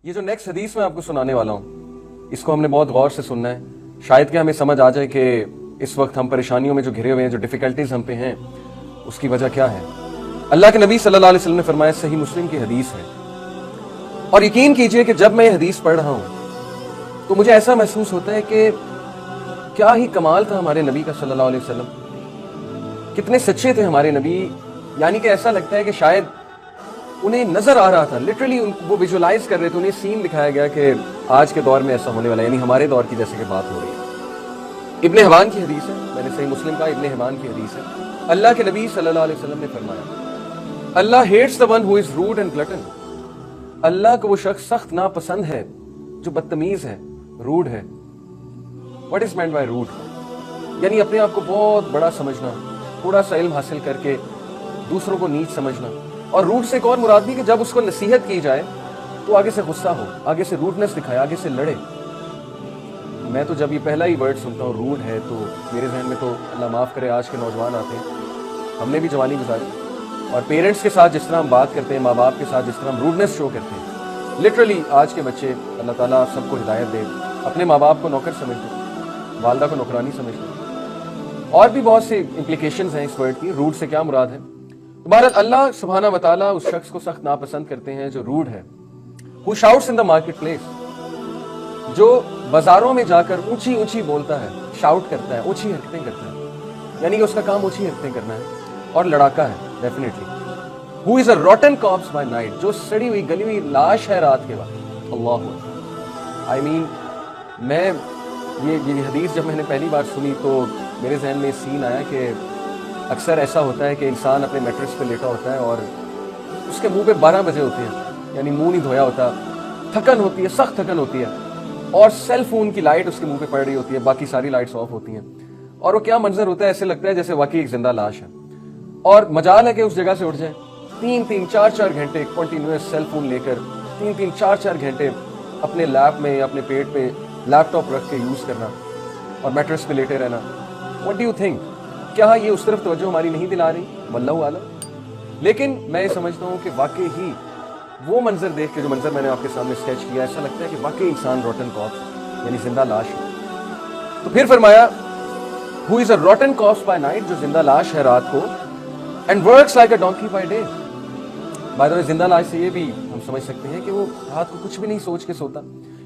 یہ جو نیکسٹ حدیث میں آپ کو سنانے والا ہوں اس کو ہم نے بہت غور سے سننا ہے، شاید کہ ہمیں سمجھ آ جائے کہ اس وقت ہم پریشانیوں میں جو گھرے ہوئے ہیں، جو ڈیفیکلٹیز ہم پہ ہیں، اس کی وجہ کیا ہے۔ اللہ کے نبی صلی اللہ علیہ وسلم نے فرمایا، صحیح مسلم کی حدیث ہے، اور یقین کیجئے کہ جب میں یہ حدیث پڑھ رہا ہوں تو مجھے ایسا محسوس ہوتا ہے کہ کیا ہی کمال تھا ہمارے نبی کا صلی اللہ علیہ وسلم، کتنے سچے تھے ہمارے نبی، یعنی کہ ایسا لگتا ہے کہ شاید انہیں نظر آ رہا تھا، لٹرلی وہ ویژولائز کر رہے تھے، انہیں سین دکھایا گیا کہ آج کے دور میں ایسا ہونے والا ہے، یعنی ہمارے دور کی جیسے کہ بات ہو رہی ہے۔ ابن حبان کی حدیث ہے، میں نے صحیح مسلم کا ابن حبان کی حدیث ہے، اللہ کے نبی صلی اللہ علیہ وسلم نے فرمایا، Allah hates the one who is rude and glutton، Allah کو وہ شخص سخت ناپسند ہے جو بدتمیز ہے، روڈ ہے۔ What is meant by rude؟ یعنی اپنے آپ کو بہت بڑا سمجھنا، تھوڑا سا علم حاصل کر کے دوسروں کو نیچ سمجھنا، اور روڈ سے ایک اور مراد بھی کہ جب اس کو نصیحت کی جائے تو آگے سے غصہ ہو، آگے سے روڈنس دکھائے، آگے سے لڑے۔ میں تو جب یہ پہلا ہی ورڈ سنتا ہوں روڈ ہے تو میرے ذہن میں تو اللہ معاف کرے آج کے نوجوان آتے ہیں، ہم نے بھی جوانی گزاری، اور پیرنٹس کے ساتھ جس طرح ہم بات کرتے ہیں، ماں باپ کے ساتھ جس طرح ہم روڈنس شو کرتے ہیں، لٹرلی آج کے بچے، اللہ تعالیٰ سب کو ہدایت دے، اپنے ماں باپ کو نوکر سمجھتے ہیں، والدہ کو نوکرانی سمجھتے ہیں، اور بھی بہت سے امپلیکیشنز ہیں اس ورڈ کی، روڈ سے کیا مراد ہے۔ بہرحال اللہ سبحانہ و تعالیٰ اس شخص کو سخت ناپسند کرتے ہیں جو روڈ ہے، who shouts in the market place، جو بازاروں میں جا کر اونچی اونچی بولتا ہے، شاؤٹ کرتا ہے، اونچی حرکتیں کرتا ہے، یعنی کہ اس کا کام اونچی حرکتیں کرنا ہے، اور لڑاکا ہے definitely. who is a rotten corpse by night، جو سڑی ہوئی گلی ہوئی لاش ہے رات کے وقت۔ اللہ I mean، میں یہ حدیث جب میں نے پہلی بار سنی تو میرے ذہن میں سین آیا کہ اکثر ایسا ہوتا ہے کہ انسان اپنے میٹرس پہ لیٹا ہوتا ہے اور اس کے منہ پہ 12 بجے ہوتے ہیں، یعنی منہ نہیں دھویا ہوتا، تھکن ہوتی ہے، سخت تھکن ہوتی ہے، اور سیل فون کی لائٹ اس کے منہ پہ پڑ رہی ہوتی ہے، باقی ساری لائٹس آف ہوتی ہیں، اور وہ کیا منظر ہوتا ہے، ایسے لگتا ہے جیسے واقعی ایک زندہ لاش ہے، اور مجال ہے کہ اس جگہ سے اٹھ جائیں۔ 3-3 4-4 گھنٹے کنٹینیوس سیل فون لے کر 3-3 4-4 گھنٹے اپنے لیپ میں یا اپنے پیٹ پہ لیپ ٹاپ رکھ کے یوز کرنا اور میٹرس پہ لیٹے رہنا۔ واٹ ڈو یو تھنک، کیا یہ اس طرف توجہ ہماری نہیں دلا رہی؟ واللہ اعلم۔ لیکن میں یہ سمجھتا ہوں کہ واقعی ہی وہ منظر دیکھ کے، جو منظر میں نے آپ کے سامنے اسکیچ کیا، ایسا لگتا ہے کہ واقعی انسان روٹن کارپس، یعنی زندہ لاش ہے۔ تو پھر فرمایا who is a rotten corpse by night، جو زندہ لاش ہے رات کو، and works like a donkey by day۔ by the way، زندہ لاش سے یہ بھی ہم سمجھ سکتے ہیں کہ وہ رات کو کچھ بھی نہیں سوچ کے سوتا،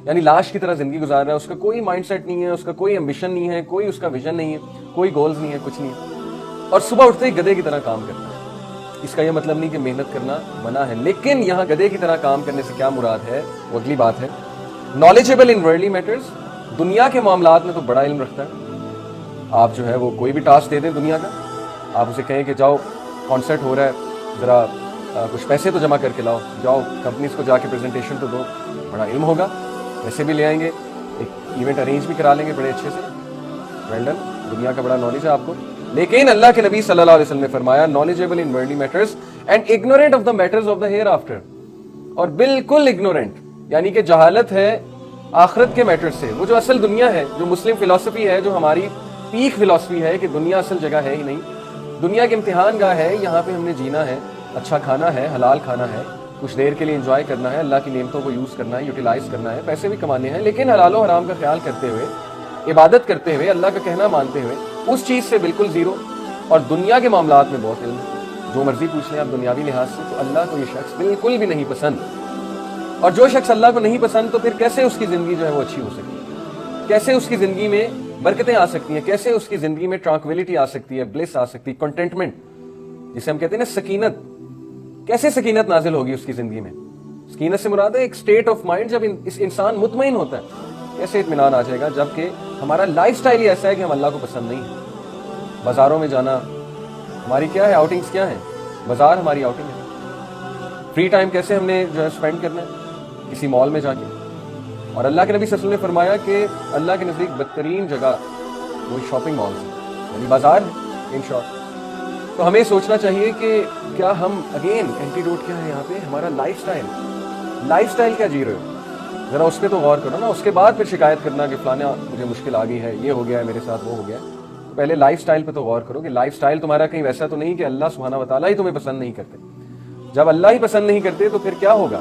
یعنی لاش کی طرح زندگی گزار رہا ہے، اس کا کوئی مائنڈ سیٹ نہیں ہے، اس کا کوئی ایمبیشن نہیں ہے، کوئی اس کا ویژن نہیں ہے، کوئی گولز نہیں ہے، کچھ نہیں ہے، اور صبح اٹھتے ہی گدھے کی طرح کام کرتا ہے۔ اس کا یہ مطلب نہیں کہ محنت کرنا منع ہے، لیکن یہاں گدھے کی طرح کام کرنے سے کیا مراد ہے، وہ اگلی بات ہے۔ knowledgeable in worldly matters، دنیا کے معاملات میں تو بڑا علم رکھتا ہے۔ آپ جو ہے وہ کوئی بھی ٹاسک دے دیں دنیا کا، آپ اسے کہیں کہ جاؤ کانسرٹ ہو رہا ہے، ذرا کچھ پیسے تو جمع کر کے لاؤ، جاؤ کمپنیز کو جا کے پریزنٹیشن تو دو، بڑا علم ہوگا، پیسے بھی لے آئیں گے، ایک ایونٹ ارینج بھی کرا لیں گے بڑے اچھے سے، ویل ڈن، دنیا کا بڑا نالج ہے آپ کو۔ لیکن اللہ کے نبی صلی اللہ علیہ وسلم نے فرمایا knowledgeable in worldly matters and ignorant of the matters of the hereafter، اور بالکل ignorant، یعنی کہ جہالت ہے آخرت کے میٹر سے، وہ جو اصل دنیا ہے، جو مسلم فلسفی ہے، جو ہماری پیک فلسفی ہے کہ دنیا اصل جگہ ہے ہی نہیں، دنیا کے امتحان گاہ ہے، یہاں پہ ہم نے جینا ہے، اچھا کھانا ہے، حلال کھانا ہے، کچھ دیر کے لیے انجوائے کرنا ہے، اللہ کی نعمتوں کو یوز کرنا ہے، یوٹیلائز کرنا ہے، پیسے بھی کمانے ہیں، لیکن حلال و حرام کا خیال کرتے ہوئے، عبادت کرتے ہوئے، اللہ کا کہنا مانتے ہوئے، اس چیز سے بالکل زیرو، اور دنیا کے معاملات میں بہت علم ہے، جو مرضی پوچھ لیں آپ دنیاوی لحاظ سے، تو اللہ کو یہ شخص بالکل بھی نہیں پسند، اور جو شخص اللہ کو نہیں پسند تو پھر کیسے اس کی زندگی جو ہے وہ اچھی ہو سکتی ہے، کیسے اس کی زندگی میں برکتیں آ سکتی ہیں، کیسے اس کی زندگی میں ٹرانکویلٹی آ سکتی ہے، بلس آ سکتی ہے، کنٹینٹمنٹ جسے ہم کہتے ہیں نا، سکینت، کیسے سکینت نازل ہوگی اس کی زندگی میں؟ سکینت سے مراد ہے ایک سٹیٹ آف مائنڈ، جب اس انسان مطمئن ہوتا ہے، کیسے اطمینان آ جائے گا، جبکہ ہمارا لائف سٹائل ہی ایسا ہے کہ ہم اللہ کو پسند نہیں ہے۔ بازاروں میں جانا ہماری کیا ہے، آؤٹنگز کیا ہیں، بازار ہماری آؤٹنگ ہے۔ فری ٹائم کیسے ہم نے جو ہے اسپینڈ کرنا ہے، کسی مال میں جا کے، اور اللہ کے نبی صلی اللہ علیہ وسلم نے فرمایا کہ اللہ کے نزدیک بدترین جگہ وہ شاپنگ مالز ہیں، یعنی بازار ہے ان شارٹ۔ تو ہمیں سوچنا چاہیے کہ کیا ہم اگین اینٹیڈوٹ کیا ہے یہاں پہ، ہمارا لائف سٹائل کیا جی رہے ہو، ذرا اس پہ تو غور کرو نا، اس کے بعد پھر شکایت کرنا کہ فلانا مجھے مشکل آ گئی ہے، یہ ہو گیا ہے میرے ساتھ، وہ ہو گیا ہے۔ پہلے لائف سٹائل پہ تو غور کرو کہ لائف سٹائل تمہارا کہیں ویسا تو نہیں کہ اللہ سبحانہ و تعالیٰ ہی تمہیں پسند نہیں کرتے۔ جب اللہ ہی پسند نہیں کرتے تو پھر کیا ہوگا؟